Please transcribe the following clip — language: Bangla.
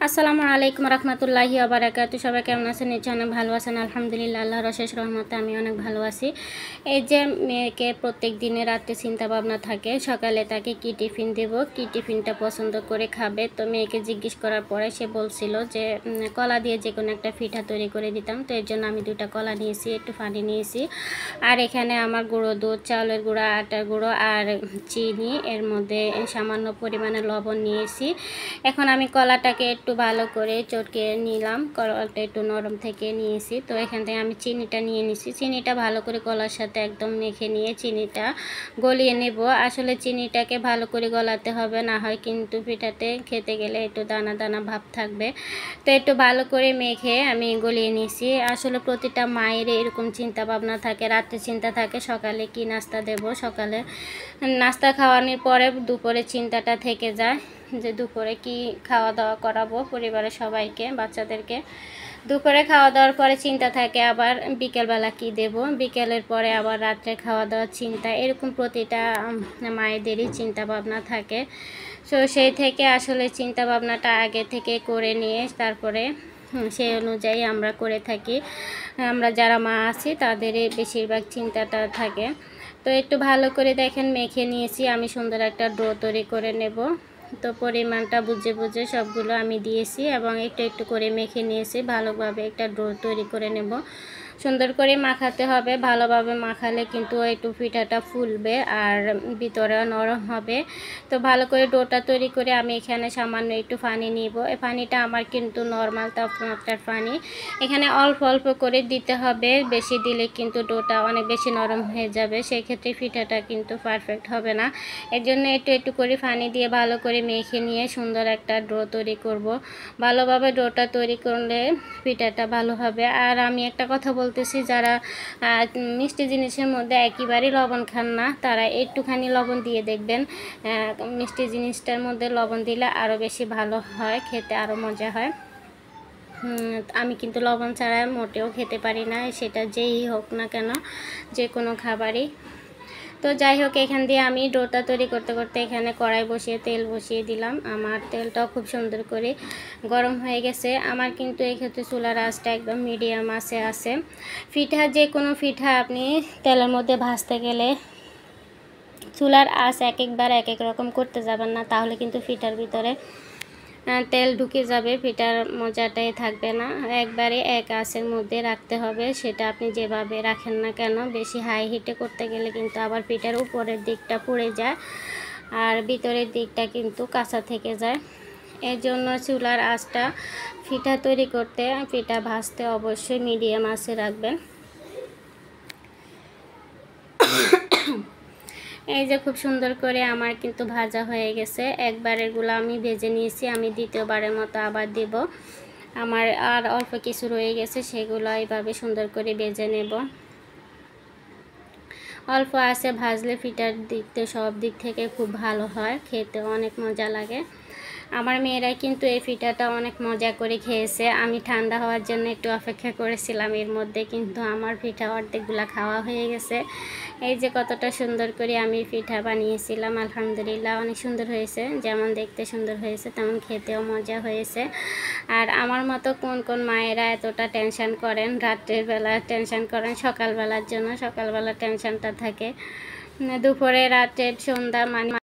আসসালামু আলাইকুম রহমতুল্লাহি ওয়া বারাকাতুহু। সবাই কেমন আছেন? নিশ্চয়ই অনেক ভালো আছেন। আলহামদুলিল্লাহ, আল্লাহর অশেষ রহমতে আমি অনেক ভালো আছি। এই যে মেয়েকে প্রত্যেক দিনে রাত্রে চিন্তা ভাবনা থাকে সকালে তাকে কি টিফিন দেব, কি টিফিনটা পছন্দ করে খাবে। তো মেয়েকে জিজ্ঞেস করার পরে সে বলছিল যে কলা দিয়ে যে কোনো একটা পিঠা তৈরি করে দিতাম। তো এর জন্য আমি 2টা কলা নিয়েছি, একটু পানি নিয়েছি, আর এখানে আমার গুঁড়ো দুধ, চাউলের গুঁড়ো, আটার গুঁড়ো আর চিনি, এর মধ্যে সামান্য পরিমাণে লবণ নিয়েছি। এখন আমি কলাটাকে একটু ভালো করে চটকে নিলাম, কলাটা একটু নরম থেকে নিয়েছি। তো এখান থেকে আমি চিনিটা নিয়ে নিছি। চিনিটা ভালো করে কলার সাথে একদম মেখে নিয়ে চিনিটা গলিয়ে নেব। আসলে চিনিটাকে ভালো করে গলাতে হবে, না হয় কিন্তু পিঠাতে খেতে গেলে একটু দানা দানা ভাব থাকবে। তো একটু ভালো করে মেখে আমি গলিয়ে নিছি। আসলে প্রতিটা মায়ের এরকম চিন্তা ভাবনা থাকে, রাত্রে চিন্তা থাকে সকালে কি নাস্তা দেব। সকালে নাস্তা খাওয়ানোর পরে দুপুরে চিন্তাটা থেকে যায় যে দুপুরে কি খাওয়া দাওয়া করাবো পরিবারের সবাইকে, বাচ্চাদেরকে। দুপুরে খাওয়া দাওয়ার পরে চিন্তা থাকে আবার বিকেলবেলা কি দেব, বিকেলের পরে আবার রাত্রে খাওয়া দাওয়ার চিন্তা। এরকম প্রতিটা মায়েদেরই চিন্তা ভাবনা থাকে। তো সেই থেকে আসলে চিন্তা ভাবনাটা আগে থেকে করে নিয়ে তারপরে সেই অনুযায়ী আমরা করে থাকি। আমরা যারা মা আছি তাদেরই বেশিরভাগ চিন্তাটা থাকে। তো একটু ভালো করে দেখেন মেখে নিয়েছি, আমি সুন্দর একটা ডো তৈরি করে নেব। তো পরিমাণটা বুঝে বুঝে সবগুলো আমি দিয়েছি এবং একটু একটু করে মেখে নিয়েছি। ভালোভাবে একটা ডো তৈরি করে নেব, সুন্দর করে মাখাতে হবে। ভালোভাবে মাখালে কিন্তু একটু পিঠাটা ফুলবে আর ভিতরে নরম হবে। তো ভালো করে ডোটা তৈরি করে আমি এখানে সামান্য একটু পানি নিব। এই পানিটা আমার কিন্তু নর্মাল তাপমাত্রার পানি, এখানে অল্প অল্প করে দিতে হবে। বেশি দিলে কিন্তু ডোটা অনেক বেশি নরম হয়ে যাবে, সেক্ষেত্রে পিঠাটা কিন্তু পারফেক্ট হবে না। এর জন্য একটু একটু করে পানি দিয়ে ভালো করে মেখে নিয়ে সুন্দর একটা ডো তৈরি করব। ভালোভাবে ডোটা তৈরি করলে পিঠাটা ভালো হবে। আর আমি একটা কথা বলতেছি, যারা মিষ্টি জিনিসের মধ্যে একেবারেই লবণ খান না তারা একটুখানি লবণ দিয়ে দেখবেন। মিষ্টি জিনিসটার মধ্যে লবণ দিলে আরও বেশি ভালো হয়, খেতে আরও মজা হয়। আমি কিন্তু লবণ ছাড়া মোটেও খেতে পারি না, সেটা যেই হোক না কেন, যে কোনো খাবারই। তো যাই হোক, এখান দিয়ে আমি ডোটা তৈরি করতে করতে এখানে কড়াই বসিয়ে তেল বসিয়ে দিলাম। আমার তেলটাও খুব সুন্দর করে গরম হয়ে গেছে। আমার কিন্তু এক্ষেত্রে চুলার আঁচটা একদম মিডিয়াম আঁচে আছে। পিঠা, যে কোনো পিঠা আপনি তেলের মধ্যে ভাজতে গেলে চুলার আঁচ এক একবার এক এক রকম করতে যাবেন না, তাহলে কিন্তু পিঠার ভিতরে তেল ঢুকে যাবে, পিঠার মজাটাই থাকবে না। একবারে এক আঁচের মধ্যে রাখতে হবে, সেটা আপনি যেভাবে রাখেন না কেন। বেশি হাই হিটে করতে গেলে কিন্তু আবার পিঠার উপরের দিকটা পুড়ে যায় আর ভিতরের দিকটা কিন্তু কাঁচা থেকে যায়। এর জন্য চুলার আঁচটা পিঠা তৈরি করতে, পিঠা ভাজতে অবশ্যই মিডিয়াম আঁচে রাখবেন। এই যে খুব সুন্দর করে আমার কিন্তু ভাজা হয়ে গেছে। একবারেরগুলো আমি ভেজে নিয়েছি, আমি দ্বিতীয়বারের মতো আবার দেব। আমার আর অল্প কিছু রয়ে গেছে, সেগুলো এইভাবে সুন্দর করে ভেজে নেব। অল্প আঁচে ভাজলে পিঠার দিকতে সব দিক থেকে খুব ভালো হয়, খেতে অনেক মজা লাগে। আমার মেয়েরা কিন্তু এই পিঠাটা অনেক মজা করে খেয়েছে। আমি ঠান্ডা হওয়ার জন্য একটু অপেক্ষা করেছিলাম, এর মধ্যে কিন্তু আমার পিঠা অর্ধেকগুলো খাওয়া হয়ে গেছে। এই যে কতটা সুন্দর করে আমি পিঠা বানিয়েছিলাম, আলহামদুলিল্লাহ অনেক সুন্দর হয়েছে। যেমন দেখতে সুন্দর হয়েছে তেমন খেতেও মজা হয়েছে। আর আমার মতো কোন কোন মায়েরা এতটা টেনশন করেন, রাত্রের বেলা টেনশন করেন সকালবেলার জন্য, সকালবেলা টেনশনটা থাকে। দুপুরে, রাতে, সন্ধ্যা মানে